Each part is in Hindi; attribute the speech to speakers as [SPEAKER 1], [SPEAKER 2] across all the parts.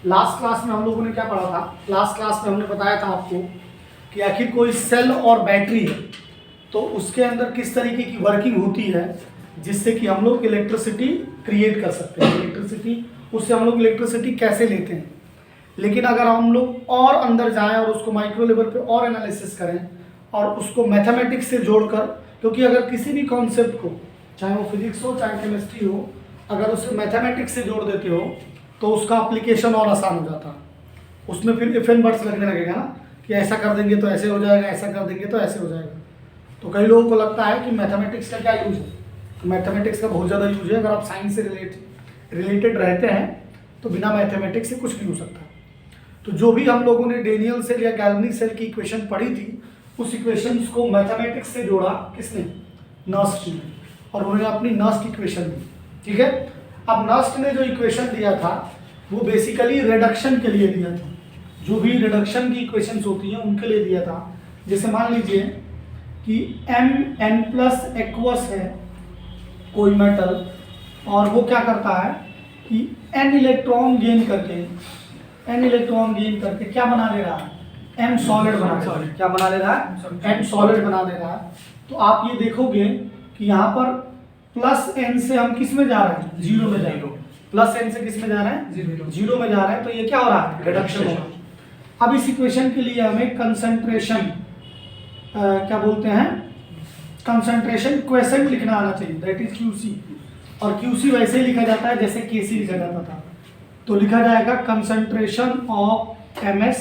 [SPEAKER 1] लास्ट क्लास में हम लोगों ने क्या पढ़ा था? लास्ट क्लास में हमने बताया था आपको कि आखिर कोई सेल और बैटरी है तो उसके अंदर किस तरीके की वर्किंग होती है जिससे कि हम लोग इलेक्ट्रिसिटी क्रिएट कर सकते हैं, इलेक्ट्रिसिटी उससे हम लोग इलेक्ट्रिसिटी कैसे लेते हैं। लेकिन अगर हम लोग और अंदर जाएं और उसको माइक्रो लेवल पे और एनालिसिस करें और उसको मैथमेटिक्स से जोड़कर, क्योंकि अगर किसी भी कॉन्सेप्ट को, चाहे वो फिजिक्स हो चाहे केमिस्ट्री हो, अगर उसे मैथमेटिक्स से जोड़ देते हो तो उसका एप्लीकेशन और आसान हो जाता है। उसमें फिर इफ एंड बट्स लगने लगेगा ना कि ऐसा कर देंगे तो ऐसे हो जाएगा, ऐसा कर देंगे तो ऐसे हो जाएगा। तो कई लोगों को लगता है कि मैथमेटिक्स का क्या यूज है, तो मैथमेटिक्स का बहुत ज़्यादा यूज है। अगर आप साइंस से रिलेटेड रहते हैं तो बिना मैथमेटिक्स से कुछ नहीं हो सकता। तो जो भी हम लोगों ने डेनियल सेल या गैल्वनिक सेल की इक्वेशन पढ़ी थी, उस इक्वेशंस को मैथमेटिक्स से जोड़ा किसने? नर्स्ट ने, और उन्होंने अपनी नर्स्ट इक्वेशन दी। ठीक है, अब नर्स्ट ने जो इक्वेशन दिया था वो बेसिकली रिडक्शन के लिए दिया था। जो भी रिडक्शन की इक्वेशंस होती हैं उनके लिए दिया था। जैसे मान लीजिए कि Mn+ एक्वस है कोई मेटल, और वो क्या करता है कि n इलेक्ट्रॉन गेन करके क्या बना ले रहा है? m सॉलिड बना ले रहा है। क्या बना ले रहा है? m सॉलिड बना ले रहा है। तो आप ये देखोगे कि यहाँ पर +n से हम किस में जा रहे हैं? 0 में जा रहे हैं। +n से किस में जा रहे हैं? 0 में जा रहे हैं। तो ये क्या हो रहा है? रिडक्शन हो रहा है। अब इस इक्वेशन के लिए हमें कंसंट्रेशन क्या बोलते हैं? कंसंट्रेशन क्वेसेंट लिखना आना चाहिए, दैट इज QC। और QC वैसे ही लिखा जाता है जैसे KC लिखा जाता था। तो लिखा जाएगा concentration of MS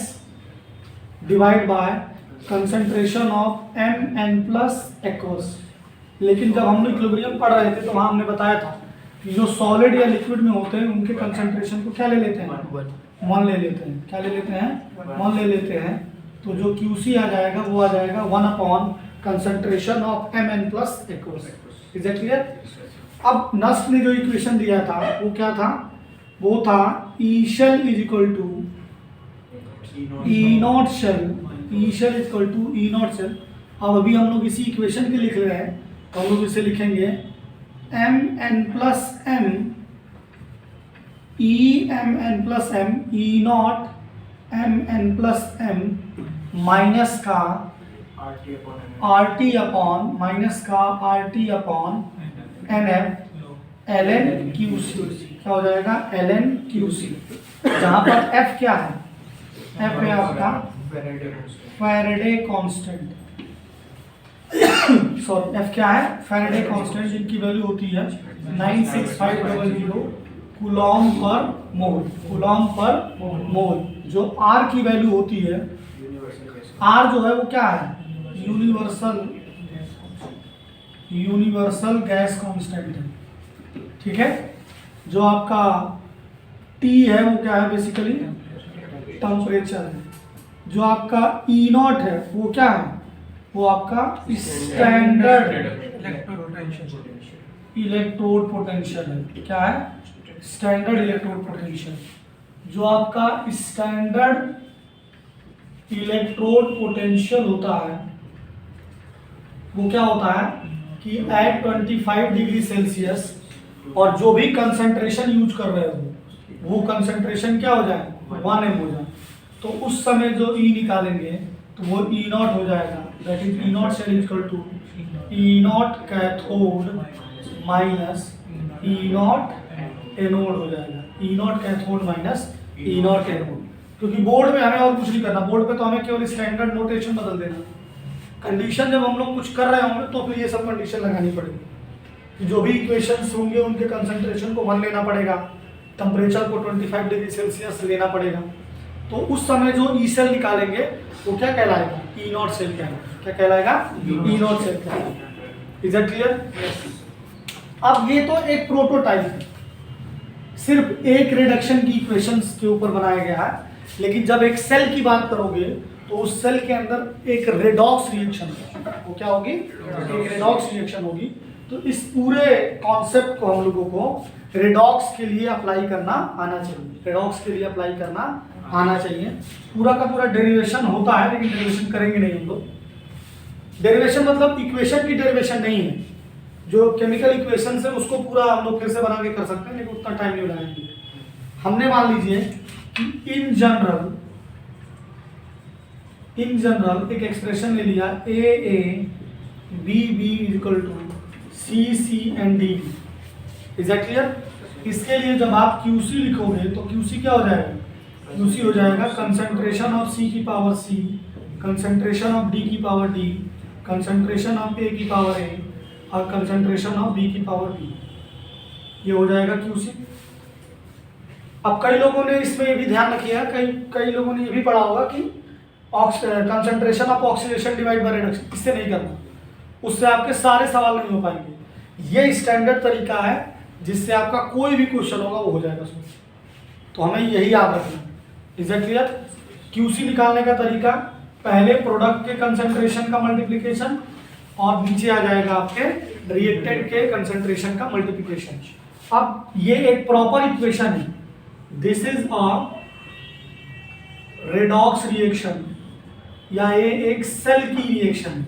[SPEAKER 1] divide by concentration of Mn+ aqueous. लेकिन जब हम इक्विलिब्रियम पढ़ रहे थे तो वहाँ हमने बताया था कि जो सॉलिड या लिक्विड में होते हैं उनके कंसंट्रेशन को क्या ले लेते हैं? 1 ले लेते हैं। क्या ले लेते हैं? 1 ले लेते हैं। तो जो QC आ जाएगा वो आ जाएगा 1 concentration of Mn+ aqueous. Is that clear? अब नस्ट ने जो इक्वेशन दिया था वो क्या था? वो था E shell is equal to E0 shell, E shell is equal to E0 shell। अब अभी हम लोग इसी इक्वेशन के लिख रहे हैं तो हम लोग इसे लिखेंगे Mn+m Mn+m E0 Mn+m minus का RT upon NF ln QC। क्या हो जाएगा? ln QC। जहाँ पर F क्या है? F है आपका फैराडे कांस्टेंट। सॉरी, F क्या है? फैराडे कांस्टेंट, जिनकी वैल्यू होती है 96500 कूलॉम पर मोल। जो R की वैल्यू होती है, R जो है वो क्या है? यूनिवर्सल गैस कांस्टेंट है। ठीक है, जो आपका T है वो क्या है? बेसिकली टेम्परेचर है। जो आपका E0 है वो क्या है? वो आपका स्टैंडर्ड इलेक्ट्रोड पोटेंशियल है। क्या है? Standard electrode potential. जो आपका स्टैंडर्ड इलेक्ट्रोड पोटेंशियल होता है वो क्या होता है कि एट 25 डिग्री सेल्सियस, और जो भी कंसंट्रेशन यूज कर रहे हो वो कंसंट्रेशन क्या हो जाए? 1m हो जाए। तो उस समय जो E निकालेंगे तो वो E0 हो जाएगा, that is E0 cell equal to E0 cathode minus E0 anode हो जाएगा। E0 cathode minus E0 anode. क्योंकि बोर्ड में हमें और कुछ नहीं करना, बोर्ड पे तो हमें केवल स्टैंडर्ड नोटेशन बदल देना। कंडीशन जब हम लोग कुछ कर रहे होंगे तो फिर ये सब कंडीशन लगानी पड़ेगी। जो भी इक्वेशंस होंगे उनके कंसंट्रेशन को 1 लेना पड़ेगा, टेम्परेचर को 25 डिग्री सेल्सियस लेना पड़ेगा। तो उस समय जो ई सेल निकालेंगे वो क्या कहलाएगा? E0 सेल कहलाएगा। क्या कहलाएगा? E0 सेल कहलाएगा। Is that clear? अब ये तो एक प्रोटोटाइप है, सिर्फ एक रिडक्शन की इक्वेशंस के ऊपर बनाया गया है। लेकिन जब एक सेल की बात करोगे तो उस सेल के अंदर एक रेडॉक्स रिएक्शन है। वो क्या होगी? एक रेडॉक्स रिएक्शन होगी। तो इस पूरे कॉन्सेप्ट को हम लोगों को रेडॉक्स के लिए अप्लाई करना आना चाहिए। रेडॉक्स के लिए अप्लाई करना आना चाहिए। पूरा का पूरा डेरिवेशन होता है, लेकिन डेरिवेशन करेंगे नहीं हम लोग। डेरिवेशन मतलब इक्वेशन की डेरिवेशन नहीं है। जो केमिकल इक्वेशन है उसको पूरा हम लोग फिर से बना के कर सकते हैं, लेकिन उतना टाइम नहीं लगाएंगे। हमने मान लीजिए इन जनरल एक एक्सप्रेशन ले लिया A B equal to C and D. Is that clear? इसके लिए जब आप QC लिखोगे तो QC क्या हो जाएगा? QC हो जाएगा कंसंट्रेशन ऑफ C की power C, concentration of D की power D, concentration of A की पावर A और कंसंट्रेशन ऑफ B की पावर B। ये हो जाएगा QC। अब कई लोगों ने इसमें ये भी ध्यान रखिएगा, कई लोगों ने ये भी पढ़ा होगा कि concentration of oxidation divide by reduction, इससे नहीं करना, उससे आपके सारे सवाल नहीं हो पाएंगे। ये स्टैंडर्ड तरीका है जिससे आपका कोई भी क्वेश्चन होगा वो हो जाएगा उसमें, तो हमें यही याद रखना। Is that clear? QC निकालने का तरीका, पहले प्रोडक्ट के कंसंट्रेशन का मल्टीप्लिकेशन और नीचे आ जाएगा आपके रिएक्टेंट के कंसंट्रेशन का मल्टीप्लिकेशन। अब ये एक प्रॉपर इक्वेशन है, this is a redox reaction, या ये एक सेल की रिएक्शन है।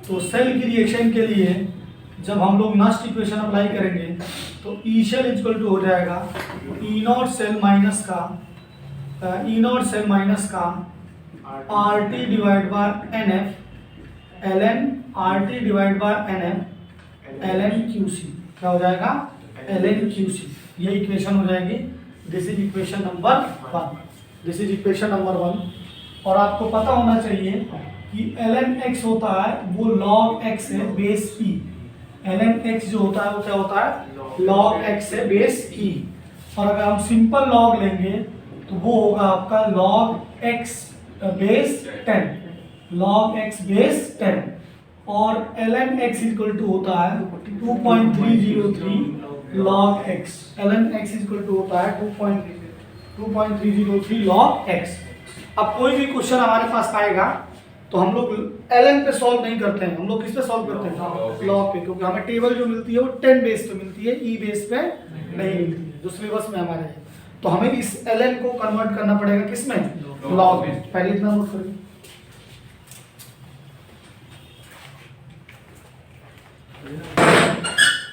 [SPEAKER 1] तो सेल की रिएक्शन के लिए जब हम लोग नस्ट इक्वेशन अप्लाई करेंगे तो ई सेल इक्वल टू हो जाएगा ई नॉट सेल माइनस का R T divide by N F L N R T divide by N F L N Q C. क्या हो जाएगा? L N Q C. ये इक्वेशन हो जाएगी। This is equation number 1। This is equation number 1। और आपको पता होना चाहिए कि ln x होता है वो log x है बेस e। ln x जो होता है वो क्या होता है? log x है बेस e। और अगर हम सिंपल log लेंगे तो वो होगा आपका log x base 10, log x base 10। और ln x इक्वल टू होता है 2.303 log x। ln x equal to होता है 2.303 log x। अब कोई भी क्वेश्चन हमारे पास आएगा तो हम लोग ln पे सॉल्व नहीं करते हैं, हम लोग किस पे सॉल्व करते हैं? लॉग पे, क्योंकि हमें टेबल जो मिलती है वो 10 बेस पे मिलती है, ई बेस पे नहीं मिलती है जो सिलेबस में हमारे है। तो हमें इस ln को कन्वर्ट करना पड़ेगा किसमें? लॉग में। पहले इतना नोट करिए।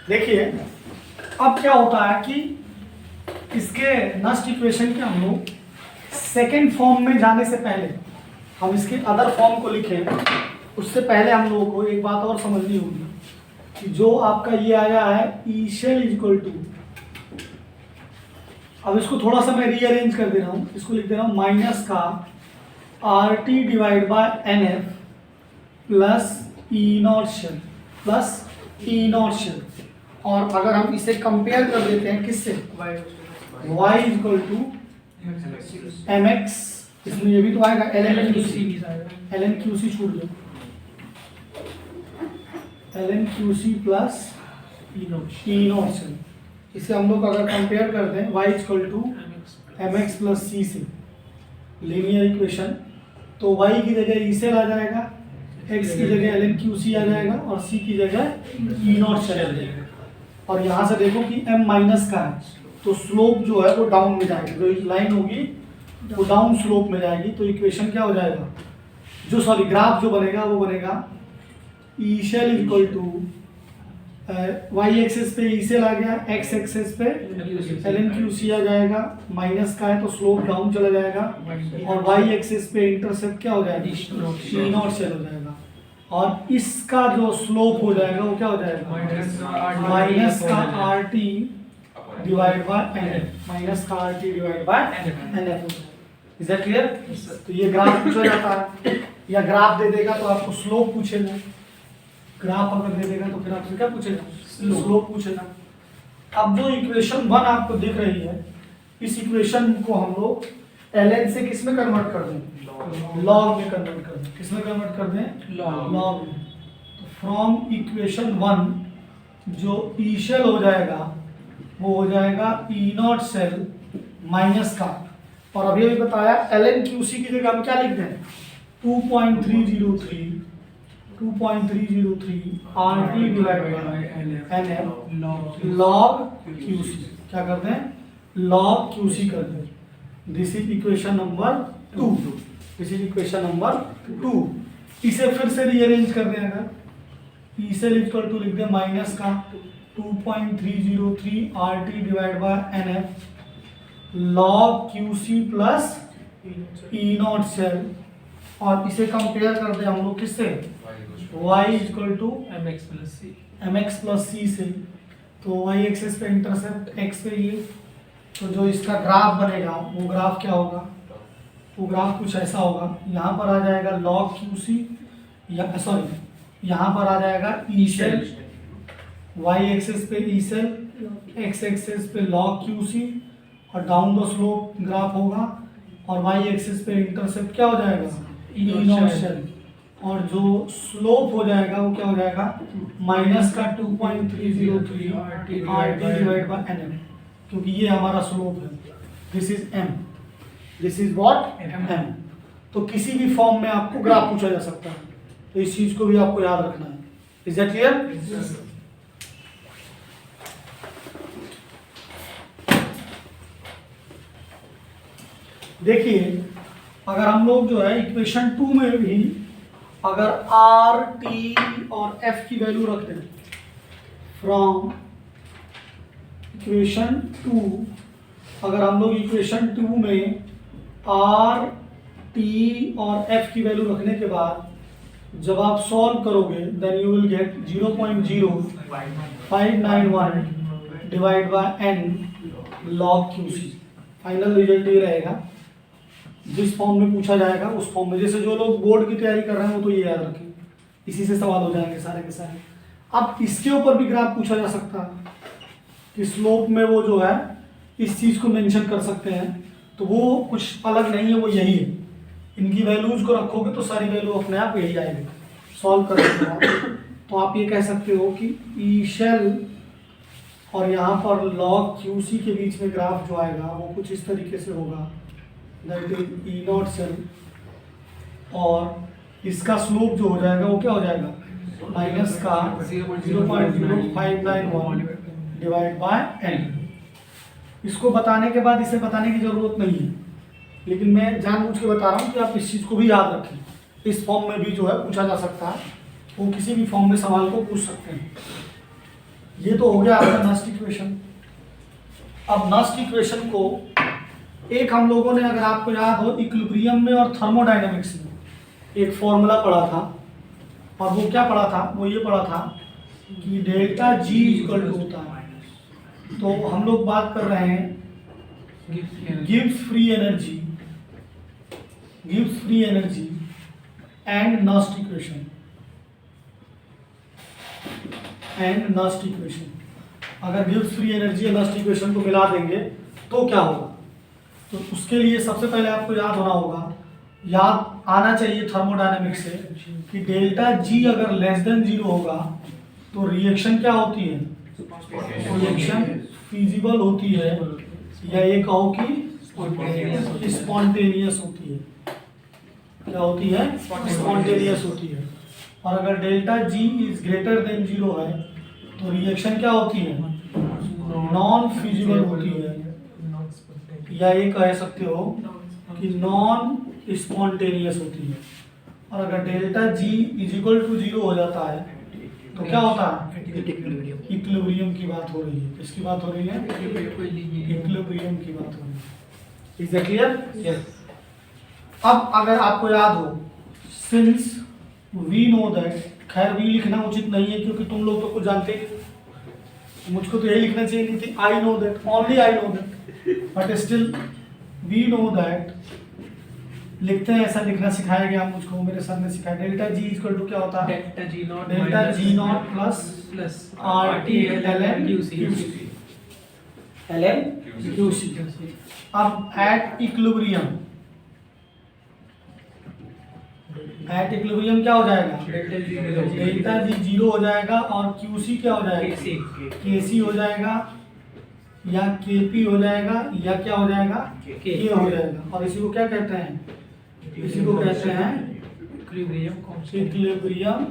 [SPEAKER 1] देखिए अब क्या होता है कि इसके नस्ट इक्वेशन के हम लोग सेकेंड फॉर्म में जाने से पहले हम इसके अदर फॉर्म को लिखें, उससे पहले हम लोगों को एक बात और समझनी होगी कि जो आपका ये आया है ई शेल इक्वल टू, अब इसको थोड़ा सा मैं रीअरेंज कर दे रहा हूँ, इसको लिख दे रहा हूँ माइनस का R T divide by N F plus E naught cell plus E naught cell. और अगर हम इसे कंपेयर कर देते हैं किससे? y equal to M X, इसमें ये भी तो आएगा ln QC छूट गया, ln QC plus E naught cell. इसे हम लोग अगर कंपेयर करते हैं y equal to M x plus c से लीनियर इक्वेशन, तो y की जगह ई सेल आ जाएगा, x की जगह ln QC आ जाएगा और c की जगह ई नॉट शेल आ जाएगा। और यहाँ से देखो कि m माइनस का है तो स्लोप जो है वो डाउन में जाएगी, जो लाइन होगी वो डाउन स्लोप में जाएगी। तो इक्वेशन क्या हो जाएगा? ग्राफ जो बनेगा वो बनेगा E cell equal to y axis पे ई सेल आ गया, एक्स एक्सेस पे ln QC आ जाएगा, माइनस का है तो स्लोप डाउन चला जाएगा, और वाई एक्सेस पे इंटरसेप्ट क्या हो जाएगा? ई नॉट शेल हो जाएगा। और इसका जो स्लोप हो जाएगा वो क्या हो जाएगा? माइनस का R T divide by N F, minus का R T divide by N F. Is that clear? तो ये ग्राफ पूछा जाता है, या ग्राफ दे देगा तो आपको स्लोप पूछेगा, ग्राफ अगर दे देगा तो फिर आपसे क्या पूछेगा? स्लोप पूछेगा। अब जो इक्वेशन 1 आपको दिख रही है, इस इक्वेशन को हम लोग ln से किस में कन्वर्ट कर दें? लॉग में कन्वर्ट कर दें। किस में कन्वर्ट कर दें? लॉग में। तो फ्रॉम इक्वेशन 1 जो ई शेल हो जाएगा वो हो जाएगा ई नॉट सेल माइनस का, और अभी अभी बताया ln QC की जगह हम क्या लिख दें? 2.303 R T divide by N F log QC। क्या करते हैं? लॉग QC करते हैं। This is equation number 2। This is equation number 2। इसे फिर से रीअरेंज कर दें, अगर ई सेल इक्वल टू लिख दें माइनस का 2.303 R T divide by N F log QC plus E naught cell, और इसे कंपेयर कर दे हम लोग किससे, y equal to mx plus c से। तो y एक्सिस पे इंटरसेप्ट x पे ये, तो जो इसका ग्राफ बनेगा वो ग्राफ क्या होगा, वो ग्राफ कुछ ऐसा होगा। यहाँ पर आ जाएगा log QC, या सॉरी यहाँ पर आ जाएगा ई सेल, y एक्सिस पे ई सेल, x एक्सिस पे log QC, और डाउन द स्लोप ग्राफ होगा, और y एक्सिस पे इंटरसेप्ट क्या हो जाएगा, ई नॉट सेल, और जो स्लोप हो जाएगा वो क्या हो जाएगा, माइनस का 2.303 RT डिवाइड बाय NM, क्योंकि ये हमारा स्लोप है। This is m, this is what m। तो किसी भी फॉर्म में आपको ग्राफ पूछा जा सकता है, तो इस चीज को भी आपको याद रखना है। Is that clear? देखिए, अगर हम लोग जो है इक्वेशन 2 में भी अगर R, T और F की वैल्यू रख दें, फ्रॉम इक्वेशन 2, अगर हम लोग इक्वेशन 2 में R, T और F की वैल्यू रखने के बाद जब आप सॉल्व करोगे, then you will get 0.0591 divide by n log QC। Final result ये रहेगा, जिस फॉर्म में पूछा जाएगा उस फॉर्म में। जैसे जो लोग बोर्ड की तैयारी कर रहे हैं वो तो ये याद रखें, इसी से सवाल हो जाएंगे सारे के सारे। अब इसके ऊपर भी ग्राफ पूछा जा सकता है कि स्लोप में वो जो है इस चीज को मेंशन कर सकते हैं, तो वो कुछ अलग नहीं है, वो यही है। इनकी वैल्यूज को रखोगे तो सारी वैल्यू अपने आप यही आएगी, सॉल्व करने के बाद। तो आप ये कह सकते हो कि ई शेल और यहाँ पर log QC के बीच में ग्राफ जो आएगा वो कुछ इस तरीके से होगा, that is E naught cell, और इसका स्लोप जो हो जाएगा वो क्या हो जाएगा, माइनस का 0.0591 डिवाइड बाय n। इसको बताने के बाद इसे बताने की जरूरत नहीं है, लेकिन मैं जानबूझ के बता रहा हूँ कि आप इस चीज़ को भी याद रखें। इस फॉर्म में भी जो है पूछा जा सकता है, वो किसी भी फॉर्म में सवाल को पूछ सकते हैं। ये तो हो गया आपका नस्ट इक्वेशन। अब नस्ट इक्वेशन को एक हम लोगों ने, अगर आपको याद हो, इक्विलिब्रियम में और थर्मोडायनेमिक्स में एक फॉर्मूला पढ़ा था, और वो क्या पढ़ा था, वो ये पढ़ा था कि डेल्टा G इक्वल टू होता है। तो हम लोग बात कर रहे हैं गिव्स free energy and Nernst equation, अगर गिव्स फ्री एनर्जी और नस्ट इक्वेशन को मिला देंगे तो क्या होगा। तो उसके लिए सबसे पहले आपको याद होना होगा, याद आना चाहिए थर्मोडायनेमिक्स से कि डेल्टा G अगर लेस देन 0 होगा तो रिएक्शन क्या होती है, रिएक्शन फिजिबल होती है, या ये कहो कि स्पॉन्टेनियस होती है। क्या होती है, स्पॉन्टेनियस होती है। और अगर delta G is greater than 0 है तो रिएक्शन क्या होती है, नॉन फिजिबल होती है, या ये कह सकते हो कि नॉन स्पॉन्टेनियस होती है। और अगर delta G is equal to 0 हो जाता है तो क्या होता है, इक्विलिब्रियम की बात हो रही है। किसकी बात हो रही है, इक्विलिब्रियम की बात हो रही है। Is that clear? यस। अब अगर आपको याद हो, सिंस वी नो दैट, खैर वी लिखना उचित नहीं है क्योंकि तुम लोग तो कुछ जानते ही, मुझको तो यही लिखना चाहिए नहीं थी, I know that, only I know that, but still we know that लिखते हैं, ऐसा लिखना सिखाया गया मुझको, मेरे सर ने सिखाया। डेल्टा G इक्वल टू क्या होता है, delta G naught plus RT ln QC। अब एट इक्विलिब्रियम क्या हो जाएगा, डेल्टा G 0 हो जाएगा, और QC क्या हो जाएगा, KC हो जाएगा, या KP हो जाएगा, या क्या हो जाएगा, K हो जाएगा। और इसी को क्या कहते हैं, इसी को कहते हैं इक्विलिब्रियम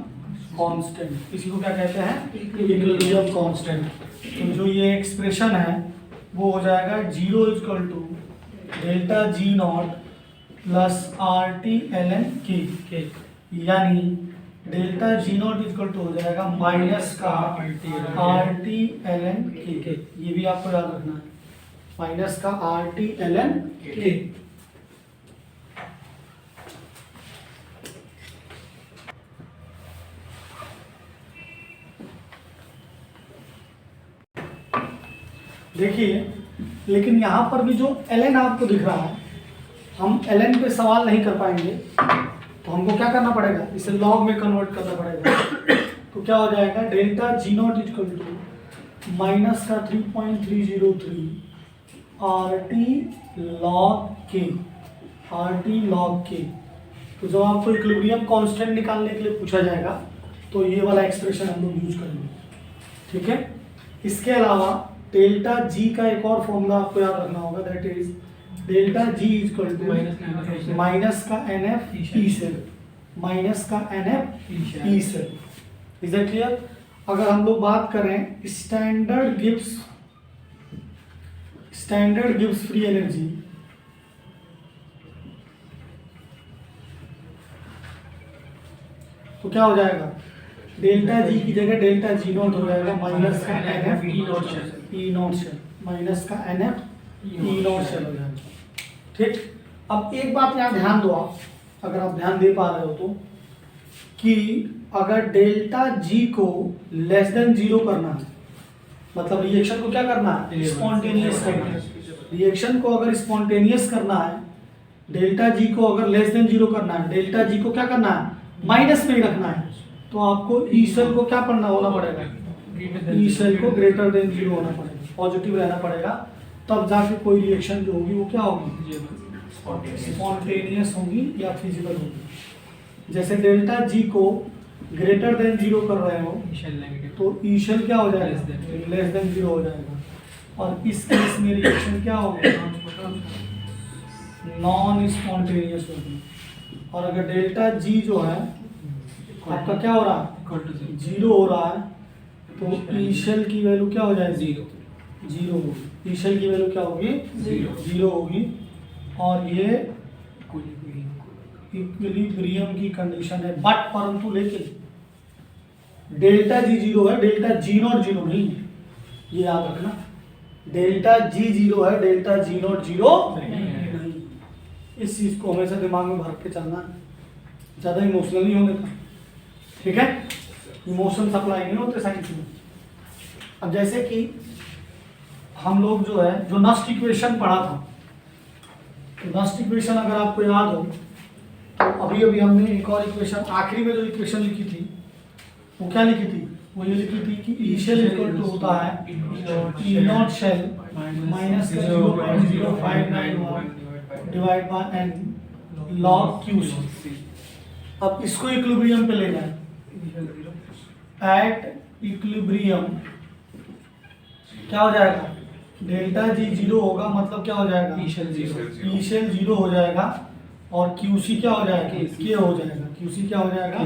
[SPEAKER 1] कांस्टेंट। इसी को क्या कहते हैं, इक्विलिब्रियम कांस्टेंट। तो जो ये एक्सप्रेशन है वो हो जाएगा 0 equal to delta G naught plus RT ln K, यानी delta G naught equal to हो जाएगा माइनस का RT ln K। ये भी आपको याद रखना है। माइनस का RT ln K। देखिए, लेकिन यहाँ पर भी जो ln आपको दिख रहा है, हम ln पे सवाल नहीं कर पाएंगे, तो हमको क्या करना पड़ेगा, इसे लॉग में कन्वर्ट करना पड़ेगा। तो क्या हो जाएगा, delta G0 equal to minus का 3.303 RT log K। तो जब आपको इक्विलिब्रियम कांस्टेंट निकालने के लिए पूछा जाएगा तो ये वाला एक्सप्रेशन हम लोग यूज करेंगे, ठीक है। इसके अलावा डेल्टा G का एक और फॉर्मूला आपको याद रखना होगा, that is delta G equal to minus का NF E सेल, माइनस का NF E cell. Is it clear? अगर हम लोग बात करें स्टैंडर्ड गिव्स फ्री एनर्जी, तो क्या हो जाएगा, डेल्टा G की जगह डेल्टा G0 हो जाएगा माइनस का NF E naught cell, minus का NF E नॉट शेल हो जाएगा, ठीक। अब एक बात यहाँ ध्यान दो आप, अगर आप ध्यान दे पा रहे हो तो, कि अगर डेल्टा G को लेस देन 0 करना है, मतलब रिएक्शन को क्या करना है, स्पॉन्टेनियस करना है। रिएक्शन को अगर स्पॉन्टेनियस करना है, डेल्टा G को अगर लेस देन 0 करना है, डेल्टा G को क्या करना है, माइनस में ही रखना है, तो आपको ई सेल को क्या होना पड़ेगा, ई सेल को ग्रेटर देन 0 होना पड़ेगा, पॉजिटिव रहना पड़ेगा, तब जाके कोई रिएक्शन जो होगी वो क्या होगी, स्पॉन्टेनियस होगी या फिजिकल होगी। जैसे डेल्टा G को ग्रेटर देन 0 कर रहे हो तो ई सेल क्या हो जाएगा, लेस देन 0 हो जाएगा, और इस केस में रिएक्शन क्या होगी, नॉन स्पॉन्टेनियस होगी। और अगर डेल्टा G जो है आपका क्या हो रहा है, 0 हो रहा है, तो ई सेल की वैल्यू क्या हो जाएगी, 0 होगी। ई सेल की वैल्यू क्या होगी, 0 होगी, और ये इक्विलिब्रियम की कंडीशन है। बट परंतु लेकिन डेल्टा G 0 है, डेल्टा G0 0 नहीं है, ये याद रखना, डेल्टा G 0 है, डेल्टा G0 0 नहीं। इस चीज को हमेशा दिमाग में भर के चलना है, ज्यादा इमोशनल नहीं होने का, ठीक है। इमोशन सप्लाई नहीं होते साइंस में। अब जैसे कि हम लोग जो है, जो नस्ट इक्वेशन पढ़ा था, तो नस्ट इक्वेशन अगर आपको याद हो तो अभी हमने एक और इक्वेशन आखिरी में जो इक्वेशन लिखी थी वो क्या लिखी थी, वो ये लिखी थी कि ई शेल इक्वल टू होता है E naught cell minus 0.0591 divide by n log QC। अब इसको इक्विलिब्रियम पे ले जाए, एट इक्विलिब्रियम क्या हो जाएगा, डेल्टा G 0 होगा, मतलब क्या हो जाएगा, ई शेल 0 हो जाएगा, और QC क्या हो जाएगा, K हो जाएगा, QC क्या हो जाएगा,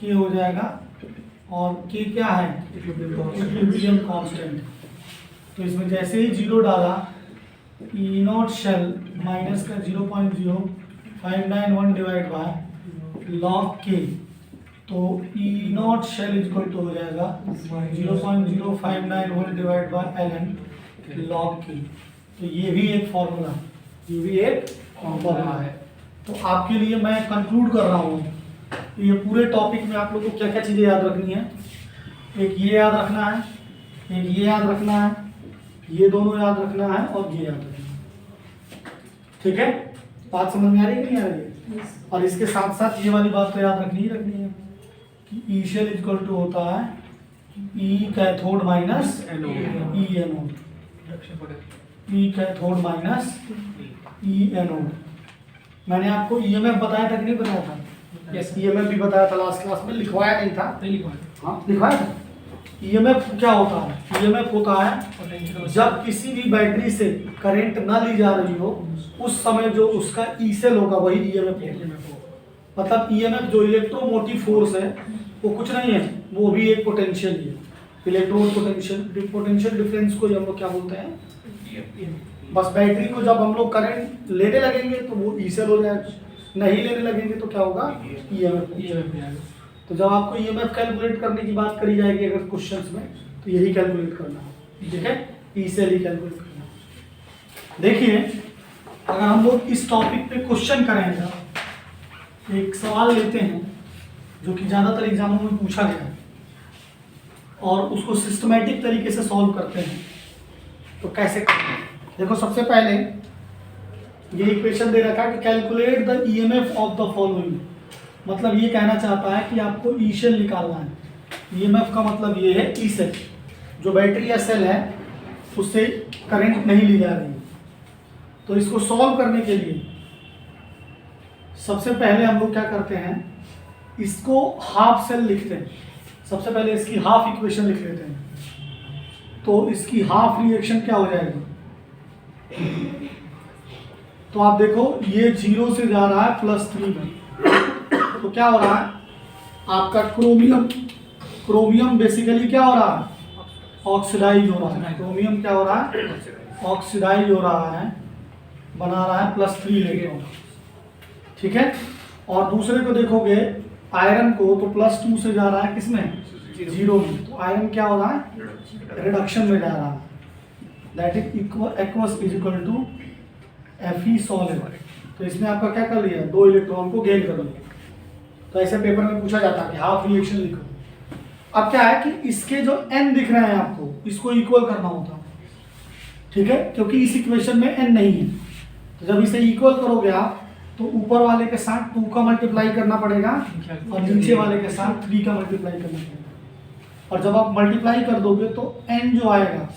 [SPEAKER 1] K हो जाएगा, और K क्या है, इक्विलिब्रियम कांस्टेंट। तो इसमें जैसे ही 0 डाला, ई नॉट शेल माइनस का 0.0591 डिवाइड बाय लॉग K, तो ई नॉट शेल इक्वल टू हो जाएगा 0.0591 divide bye ln log K। तो ये भी एक फॉर्मूला, ये भी एक फॉर्मूला है। तो आपके लिए मैं कंक्लूड कर रहा हूँ, ये पूरे टॉपिक में आप लोगों को क्या क्या चीज़ें याद रखनी है, एक ये याद रखना है, एक ये याद रखना है, ये दोनों याद रखना है, और ये याद रखना है, ठीक है। बात समझ में आ रही है कि नहीं आ रही है? और इसके साथ साथ ये वाली बात तो याद रखनी ही रखनी है कि ई शेल इक्वल टू होता है ई कैथोड माइनस ई एनोड, ई कैथोड माइनस ई एनोड। मैंने आपको ईएमएफ बताया था कि नहीं बताया था? यस, ईएमएफ भी बताया था लास्ट क्लास में, लिखवाया नहीं था? नहीं लिखवाया। हाँ लिखवाया था। ईएमएफ क्या होता है? ईएमएफ होता है जब किसी भी बैटरी से करंट ना ली जा रही हो, उस समय जो उसका ई सेल होगा वही ईएमएफ होगा। मतलब ईएमएफ जो इलेक्ट्रोमोटिव फोर्स है वो कुछ नहीं है, वो भी एक पोटेंशियल ही है। इलेक्ट्रो पोटेंशियल डिफरेंस को हम लोग क्या बोलते हैं? बस बैटरी को जब हम लोग करंट लेने लगेंगे तो वो ई सेल हो जाएगा, नहीं लेने लगेंगे तो क्या होगा? ईएमएफ। तो जब आपको ईएमएफ कैलकुलेट करने की बात करी जाएगी अगर क्वेश्चंस में, तो यही कैलकुलेट करना है, ठीक है? ई सेल ही कैलकुलेट करना है। देखिए अगर हम लोग इस टॉपिक पे क्वेश्चन करेंगे, एक सवाल लेते हैं जो कि ज़्यादातर एग्जामों में पूछा गया है और उसको सिस्टमेटिक तरीके से सॉल्व करते हैं, तो कैसे करते हैं। देखो सबसे पहले ये इक्वेशन दे रखा है कि calculate the EMF of the following, मतलब ये कहना चाहता है कि आपको ई सेल निकालना है। ईएमएफ का मतलब ये है ई सेल, जो बैटरी या सेल है उससे करंट नहीं ली जा रही है। तो इसको सॉल्व करने के लिए सबसे पहले हम लोग क्या करते हैं, इसको हाफ सेल लिखते हैं। सबसे पहले इसकी हाफ इक्वेशन लिख लेते हैं, तो इसकी हाफ रिएक्शन क्या हो जाएगी। तो आप देखो ये 0 से जा रहा है +3 में, तो क्या हो रहा है आपका क्रोमियम बेसिकली क्या हो रहा है, ऑक्सीडाइज हो रहा है। क्रोमियम क्या हो रहा है, ऑक्सीडाइज हो रहा है, बना रहा है +3 इलेक्ट्रॉन, ठीक है। और दूसरे को देखोगे आयरन को, तो +2 से जा रहा है किसमें, 0 में, तो आयरन क्या हो रहा है, रिडक्शन में जा रहा है। That is aqueous is equal to Fe solid. तो इसमें आपका क्या कर लिया, 2 इलेक्ट्रॉन को गेन कर लिया। तो ऐसे पेपर में पूछा जाता है कि हाफ रिएक्शन लिखो। अब क्या है कि इसके जो n दिख रहे हैं आपको, इसको इक्वल करना होता है, ठीक है, क्योंकि इस इक्वेशन में n नहीं है। तो जब इसे इक्वल करोगे आप, तो ऊपर वाले के साथ 2 का मल्टीप्लाई करना पड़ेगा और नीचे वाले के साथ 3 का मल्टीप्लाई करना पड़ेगा। और जब आप मल्टीप्लाई कर दोगे तो n जो आएगा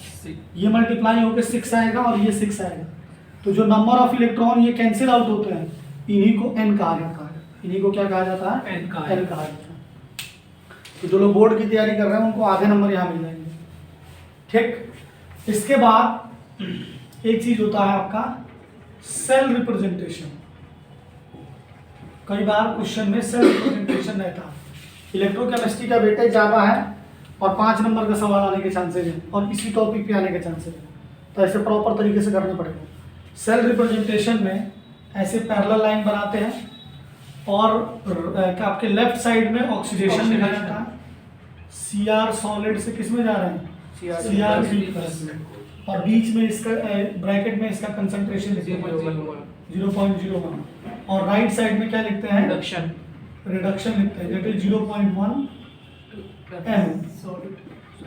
[SPEAKER 1] ये मल्टीप्लाई होकर 6 आएगा और ये 6 आएगा। तो जो नंबर ऑफ इलेक्ट्रॉन ये कैंसिल आउट होते हैं, इन्हीं को n कहा जाता है। इन्हीं को क्या कहा जाता है, n कहा जाता है। तो जो लोग बोर्ड की तैयारी कर रहे हैं उनको आधे नंबर यहाँ मिल जाएंगे, ठीक। इसके बाद एक चीज होता है आपका सेल रिप्रेजेंटेशन। कई बार क्वेश्चन में सेल रिप्रेजेंटेशन रहता है। इलेक्ट्रोकेमिस्ट्री का वेटेज ज़्यादा है और 5 नंबर का सवाल आने के चांसेस हैं और इसी टॉपिक पे आने के चांसेस हैं, तो ऐसे प्रॉपर तरीके से करना पड़ेगा। सेल रिप्रेजेंटेशन में ऐसे पैरेलल लाइन बनाते हैं और आपके लेफ्ट साइड में ऑक्सीडेशन लिखा जाता है। Cr सॉलिड से किस में जा रहे हैं, Cr3+ में, और बीच में इसका ब्रैकेट में इसका कंसंट्रेशन लिखते हैं 0.01, और राइट साइड में क्या लिखते हैं, रिडक्शन लिखते हैं, दैट इज 0.1 m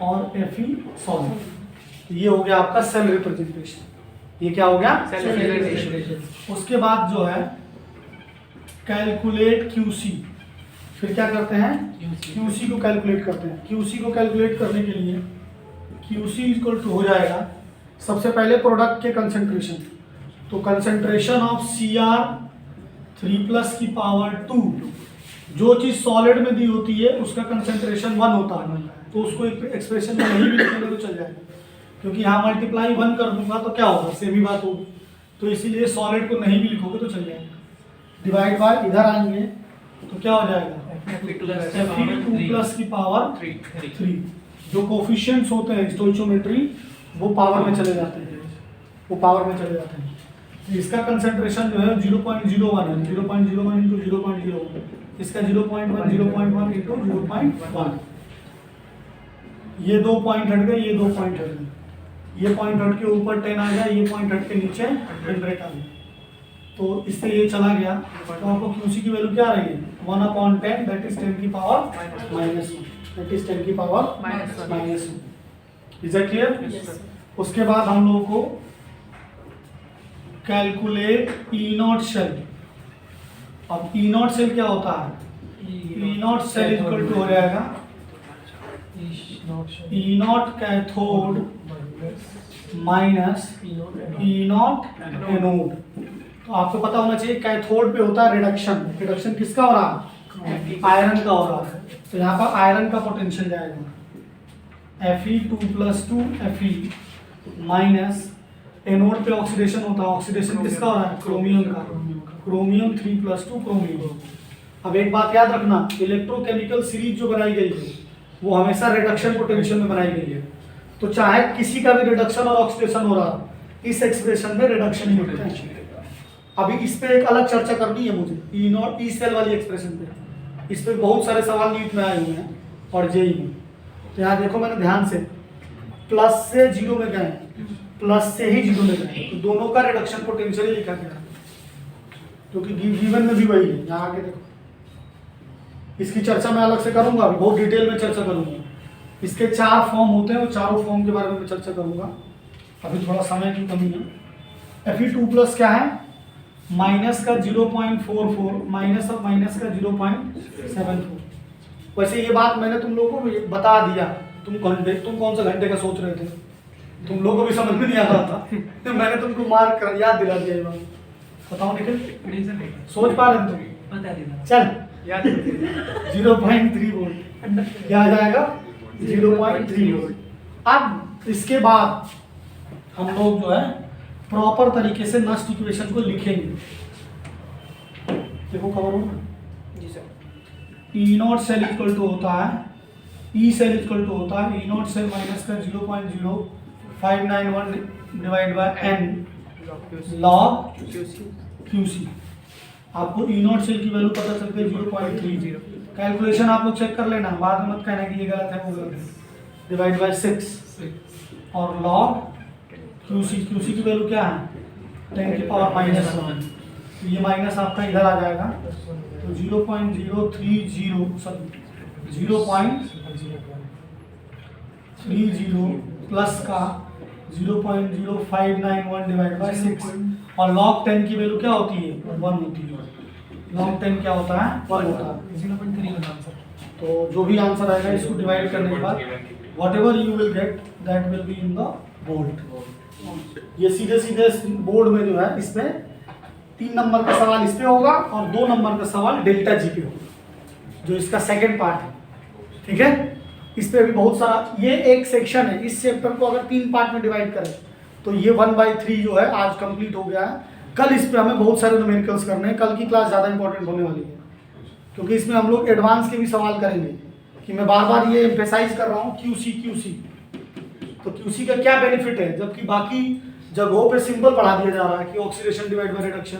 [SPEAKER 1] और Fe सॉलिड। ये हो गया आपका सेल रिप्रेजेंटेशन। ये क्या हो गया, सेल रिप्रेजेंटेशन। उसके बाद जो है कैलकुलेट QC। फिर क्या करते हैं, QC को कैलकुलेट करते हैं। QC को कैलकुलेट करने के लिए QC इक्वल टू हो जाएगा सबसे पहले प्रोडक्ट के कंसंट्रेशन। तो कंसंट्रेशन ऑफ Cr3+ की पावर 2, जो चीज़ सॉलिड में दी होती है उसका कंसंट्रेशन 1 होता है, तो उसको एक्सप्रेशन में नहीं भी लिखेंगे तो चल जाएगा, क्योंकि यहाँ मल्टीप्लाई 1 कर दूंगा तो क्या होगा, सेम ही बात होगी। तो इसीलिए सॉलिड को नहीं भी लिखोगे तो चल जाएगा। डिवाइड बाय इधर आएंगे तो क्या हो जाएगा, Fe2+ की पावर 3। जो कोफिशिएंट्स होते हैं स्टोइचियोमेट्री वो पावर में चले जाते हैं, वो पावर में चले जाते हैं। तो इसका कंसंट्रेशन जो है 0.01 है, 0.01 इंटू 0.01, इसका 0.1 इंटू 0.1। ये 2 पॉइंट हट गए, ये 2 पॉइंट हट गए, ये पॉइंट हट के ऊपर 10 आ गया, ये पॉइंट हट के नीचे 100 आ गया। तो इससे ये चला गया, तो आपको QC की वैल्यू क्या आ रही है, 1/10, दैट इज 10 की पावर -1, दैट इज 10 की पावर -1। Is that clear? उसके बाद हम लोगों को कैलकुलेट E0 सेल। अब E0 सेल क्या होता है, E0 सेल इक्वल टू हो जाएगा E0 cathode minus E0 anode. तो आपको पता होना चाहिए कैथोड पे होता है रिडक्शन। रिडक्शन किसका हो रहा है, आयरन का हो रहा है। तो यहाँ पर आयरन का पोटेंशियल जाएगा Fe2+2 Fe माइनस एनोड पे ऑक्सीडेशन होता है। ऑक्सीडेशन किसका हो रहा है, क्रोमियम का, क्रोमियम 3+2 क्रोमियम। अब एक बात याद रखना, इलेक्ट्रोकेमिकल सीरीज जो बनाई गई है वो हमेशा रिडक्शन पोटेंशियल में बनाई गई है। तो चाहे किसी का भी रिडक्शन और ऑक्सीडेशन हो रहा, इस एक्सप्रेशन में रिडक्शन ही होता है। अभी इस पे एक अलग चर्चा करनी है मुझे, E0 ई सेल वाली एक्सप्रेशन पे। इस पे बहुत सारे सवाल नीट में आए हुए हैं और जेई में। तो यहाँ देखो मैंने ध्यान से प्लस से 0 में गए, प्लस से ही 0 ले जाएंगे, तो दोनों का रिडक्शन पोटेंशियल ही लिखा गया है, क्योंकि गिवन में भी वही है। यहाँ आगे देखो, इसकी चर्चा मैं अलग से करूंगा, अभी बहुत डिटेल में चर्चा करूंगा। इसके 4 फॉर्म होते हैं, वो चारों फॉर्म के बारे में चर्चा करूंगा, अभी थोड़ा समय की कमी है। Fe2+ क्या है, माइनस का 0.44 माइनस का 0.74। वैसे ये बात मैंने तुम लोगों को बता दिया, तुम कौन सा घंटे का सोच रहे थे, तुम लोगों को भी समझ में नहीं आ रहा था तो मैंने तुमको मार्क कर याद दिला दिया ये बात। बताओ निखिल, सोच पा रहे तुम? चल 0.3 वोल्ट क्या आ जाएगा, 0.3 वोल्ट। अब इसके बाद हम लोग जो है प्रॉपर तरीके से नस्ट इक्वेशन को लिखेंगे। देखो कवर होगा जी sir. E0 cell equal to होता है, E सेल इक्वल टू होता है E0 सेल माइनस का 0.0591 divide by n log QC। आपको E0 सेल की वैल्यू पता चल गई 0.30। कैलकुलेशन आप लोग चेक कर लेना, बाद में मत कहना कि ये गलत है वो गलत है। डिवाइड बाय 6 और log QC की वैल्यू क्या है, 10 की पावर -1। ये माइनस आपका इधर आ जाएगा, तो 0.30 प्लस का 0.0591 डिवाइड बाय 6 और log 10 की वैल्यू क्या होती है, 1 होती है। log 10 क्या होता है, 1 होता है। 0.3 तो जो भी आंसर आएगा इसको डिवाइड करने के बाद whatever you will get that will be in the board। ये सीधे बोर्ड में जो है इसमें 3 नंबर का सवाल इस पे होगा और 2 नंबर का सवाल डेल्टा जी पे होगा, जो इसका सेकंड पार्ट है। ठीक है, इस पे भी बहुत सारा, ये एक सेक्शन है। इस चैप्टर को अगर 3 पार्ट में डिवाइड करें तो ये 1/3 जो है आज कंप्लीट हो गया है। कल इस पे हमें बहुत सारे न्यूमेरिकल्स करने हैं, कल की क्लास ज़्यादा इंपॉर्टेंट होने वाली है, क्योंकि इसमें हम लोग एडवांस के भी सवाल करेंगे। कि मैं बार बार ये एम्फेसाइज कर रहा हूँ QC। तो QC का क्या बेनिफिट है, जबकि बाकी जगहों पे सिंपल पढ़ा दिया जा रहा है कि ऑक्सीडेशन डिवाइड बाय रिडक्शन,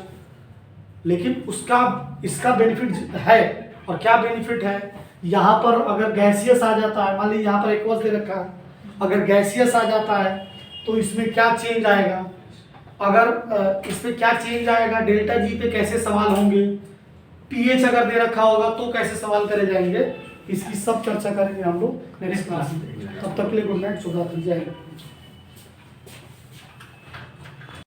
[SPEAKER 1] लेकिन उसका इसका बेनिफिट है। और क्या बेनिफिट है, यहाँ पर अगर गैसियस आ जाता है, मान लीजिए यहाँ पर एक्वस दे रखा है, अगर गैसियस आ जाता है तो इसमें क्या चेंज आएगा, अगर इस पे क्या चेंज आएगा, डेल्टा जी पे कैसे सवाल होंगे, pH अगर दे रखा होगा तो कैसे सवाल करे जाएंगे, इसकी सब चर्चा करेंगे हम लोग नेक्स्ट क्लास में। तब तक के लिए गुड नाइट, शुभ रात्रि, जय हिंद।